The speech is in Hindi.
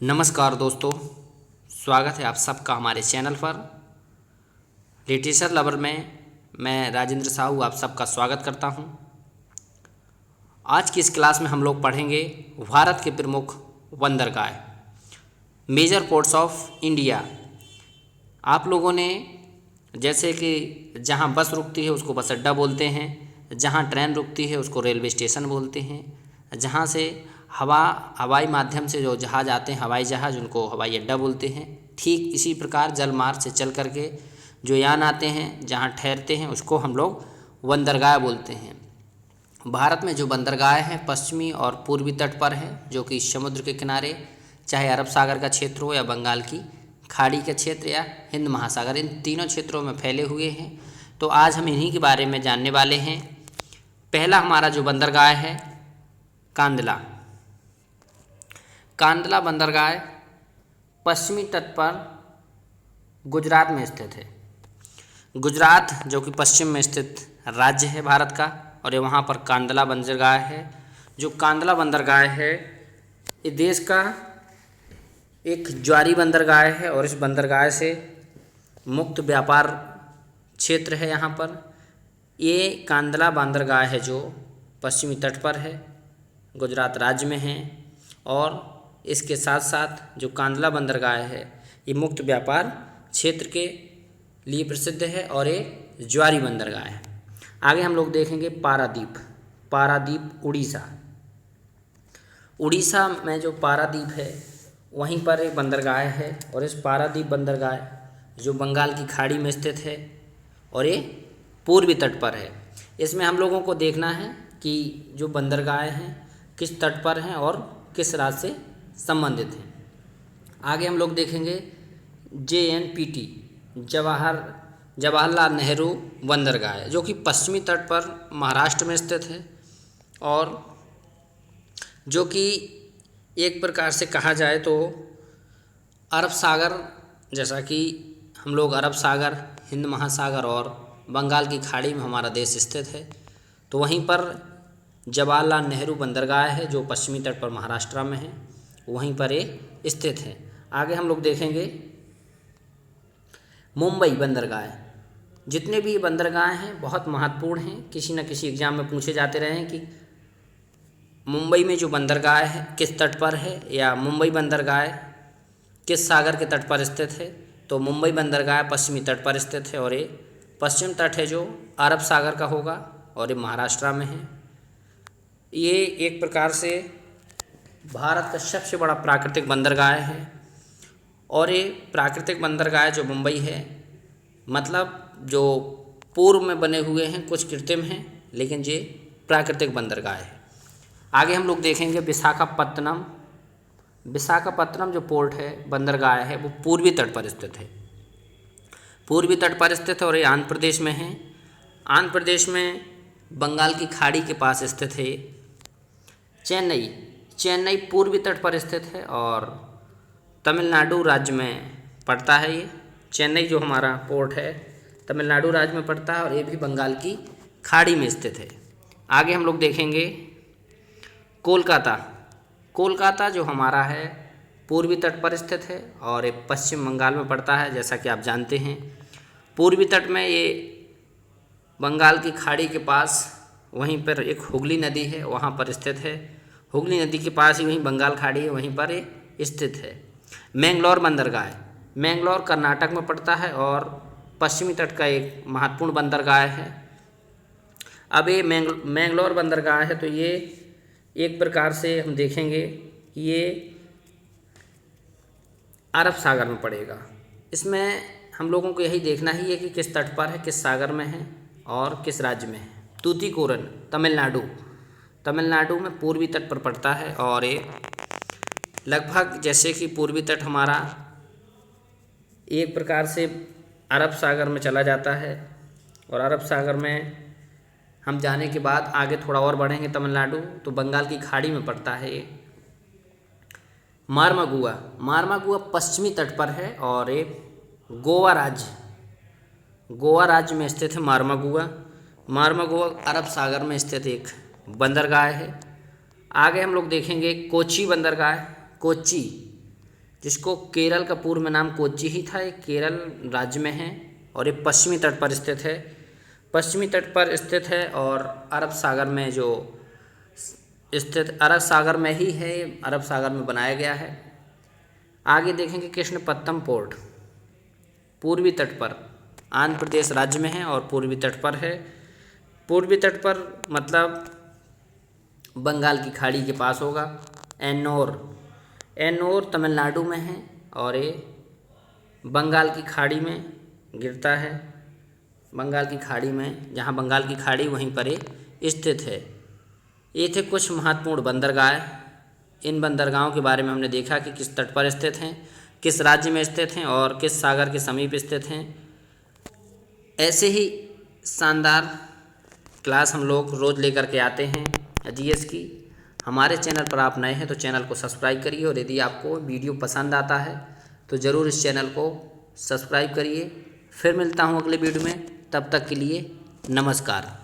नमस्कार दोस्तों, स्वागत है आप सबका हमारे चैनल पर लिटरेचर लवर में। मैं राजेंद्र साहू आप सबका स्वागत करता हूं। आज की इस क्लास में हम लोग पढ़ेंगे भारत के प्रमुख बंदरगाह, मेजर पोर्ट्स ऑफ इंडिया। आप लोगों ने जैसे कि जहां बस रुकती है उसको बस अड्डा बोलते हैं, जहां ट्रेन रुकती है उसको रेलवे स्टेशन बोलते हैं, जहां से हवाई माध्यम से जो जहाज़ आते हैं हवाई जहाज़ उनको हवाई अड्डा बोलते हैं। ठीक इसी प्रकार जल मार्ग से चल करके जो यान आते हैं जहाँ ठहरते हैं उसको हम लोग बंदरगाह बोलते हैं। भारत में जो बंदरगाह हैं पश्चिमी और पूर्वी तट पर है, जो कि समुद्र के किनारे, चाहे अरब सागर का क्षेत्र हो या बंगाल की खाड़ी का क्षेत्र या हिंद महासागर, इन तीनों क्षेत्रों में फैले हुए हैं। तो आज हम इन्हीं के बारे में जानने वाले हैं। पहला हमारा जो बंदरगाह है कांदला। कांदला बंदरगाह पश्चिमी तट पर गुजरात में स्थित है। गुजरात जो कि पश्चिम में स्थित राज्य है भारत का, और ये वहाँ पर कांदला बंदरगाह है। जो कांदला बंदरगाह है ये देश का एक ज्वारी बंदरगाह है और इस बंदरगाह से मुक्त व्यापार क्षेत्र है। यहाँ पर ये कांदला बंदरगाह है जो पश्चिमी तट पर है, गुजरात राज्य में है, और इसके साथ साथ जो कांदला बंदरगाह है ये मुक्त व्यापार क्षेत्र के लिए प्रसिद्ध है और ये ज्वारी बंदरगाह है। आगे हम लोग देखेंगे पारादीप। पारादीप उड़ीसा। उड़ीसा में जो पारादीप है वहीं पर एक बंदरगाह है, और इस पारादीप बंदरगाह जो बंगाल की खाड़ी में स्थित है और ये पूर्वी तट पर है। इसमें हम लोगों को देखना है कि जो बंदरगाह हैं किस तट पर हैं और किस राज्य से संबंधित हैं। आगे हम लोग देखेंगे JNPT, जवाहरलाल नेहरू बंदरगाह, जो कि पश्चिमी तट पर महाराष्ट्र में स्थित है और जो कि एक प्रकार से कहा जाए तो अरब सागर, जैसा कि हम लोग अरब सागर, हिंद महासागर और बंगाल की खाड़ी में हमारा देश स्थित है, तो वहीं पर जवाहरलाल नेहरू बंदरगाह है जो पश्चिमी तट पर महाराष्ट्र में है, वहीं पर ये स्थित है। आगे हम लोग देखेंगे मुंबई बंदरगाह। जितने भी बंदरगाह हैं बहुत महत्वपूर्ण हैं, किसी न किसी एग्जाम में पूछे जाते रहे हैं कि मुंबई में जो बंदरगाह है किस तट पर है, या मुंबई बंदरगाह किस सागर के तट पर स्थित है। तो मुंबई बंदरगाह पश्चिमी तट पर स्थित है और ये पश्चिम तट है जो अरब सागर का होगा और ये महाराष्ट्र में है। ये एक प्रकार से भारत का सबसे बड़ा प्राकृतिक बंदरगाह है, और ये प्राकृतिक बंदरगाह जो मुंबई है, मतलब जो पूर्व में बने हुए हैं कुछ कृत्रिम हैं, लेकिन ये प्राकृतिक बंदरगाह है। आगे हम लोग देखेंगे विशाखापत्तनम। विशाखापत्तनम जो पोर्ट है, बंदरगाह है, वो पूर्वी तट पर स्थित है। पूर्वी तट पर स्थित है और ये आंध्र प्रदेश में है। आंध्र प्रदेश में बंगाल की खाड़ी के पास स्थित है। चेन्नई पूर्वी तट पर स्थित है और तमिलनाडु राज्य में पड़ता है। ये चेन्नई जो हमारा पोर्ट है तमिलनाडु राज्य में पड़ता है और ये भी बंगाल की खाड़ी में स्थित है। आगे हम लोग देखेंगे कोलकाता। कोलकाता जो हमारा है पूर्वी तट पर स्थित है और ये पश्चिम बंगाल में पड़ता है, जैसा कि आप जानते हैं। पूर्वी तट में ये बंगाल की खाड़ी के पास वहीं पर एक हुगली नदी है, वहाँ पर स्थित है। हुगली नदी के पास ही वहीं बंगाल खाड़ी है, वहीं पर ये स्थित है। मैंगलोर बंदरगाह। मैंगलोर कर्नाटक में पड़ता है और पश्चिमी तट का एक महत्वपूर्ण बंदरगाह है। अब ये मैंगलोर बंदरगाह है तो ये एक प्रकार से हम देखेंगे कि ये अरब सागर में पड़ेगा। इसमें हम लोगों को यही देखना ही है कि किस तट पर है, किस सागर में है और किस राज्य में है। तूतीकोरन तमिलनाडु में पूर्वी तट पर पड़ता है और ये लगभग जैसे कि पूर्वी तट हमारा एक प्रकार से अरब सागर में चला जाता है, और अरब सागर में हम जाने के बाद आगे थोड़ा और बढ़ेंगे तमिलनाडु तो बंगाल की खाड़ी में पड़ता है ये। मारमागुआ पश्चिमी तट पर है और ये गोवा राज्य में स्थित है। मारमागुआ अरब सागर में स्थित एक बंदरगाह है। आगे हम लोग देखेंगे कोच्चि बंदरगाह। कोच्चि जिसको केरल का पूर्व में नाम कोच्चि ही था। ये केरल राज्य में है और ये पश्चिमी तट पर स्थित है। पश्चिमी तट पर स्थित है और अरब सागर में जो स्थित, अरब सागर में ही है, अरब सागर में बनाया गया है। आगे देखेंगे कृष्णपट्टनम पोर्ट पूर्वी तट पर आंध्र प्रदेश राज्य में है और पूर्वी तट पर है। पूर्वी तट पर मतलब बंगाल की खाड़ी के पास होगा। एन्नोर तमिलनाडु में है और ये बंगाल की खाड़ी में गिरता है। बंगाल की खाड़ी में, जहाँ बंगाल की खाड़ी वहीं पर ये स्थित है। ये थे कुछ महत्वपूर्ण बंदरगाह। इन बंदरगाहों के बारे में हमने देखा कि किस तट पर स्थित हैं, किस राज्य में स्थित हैं और किस सागर के समीप स्थित हैं। ऐसे ही शानदार क्लास हम लोग रोज़ लेकर के आते हैं जीएस की। हमारे चैनल पर आप नए हैं तो चैनल को सब्सक्राइब करिए और यदि आपको वीडियो पसंद आता है तो ज़रूर इस चैनल को सब्सक्राइब करिए। फिर मिलता हूँ अगले वीडियो में, तब तक के लिए नमस्कार।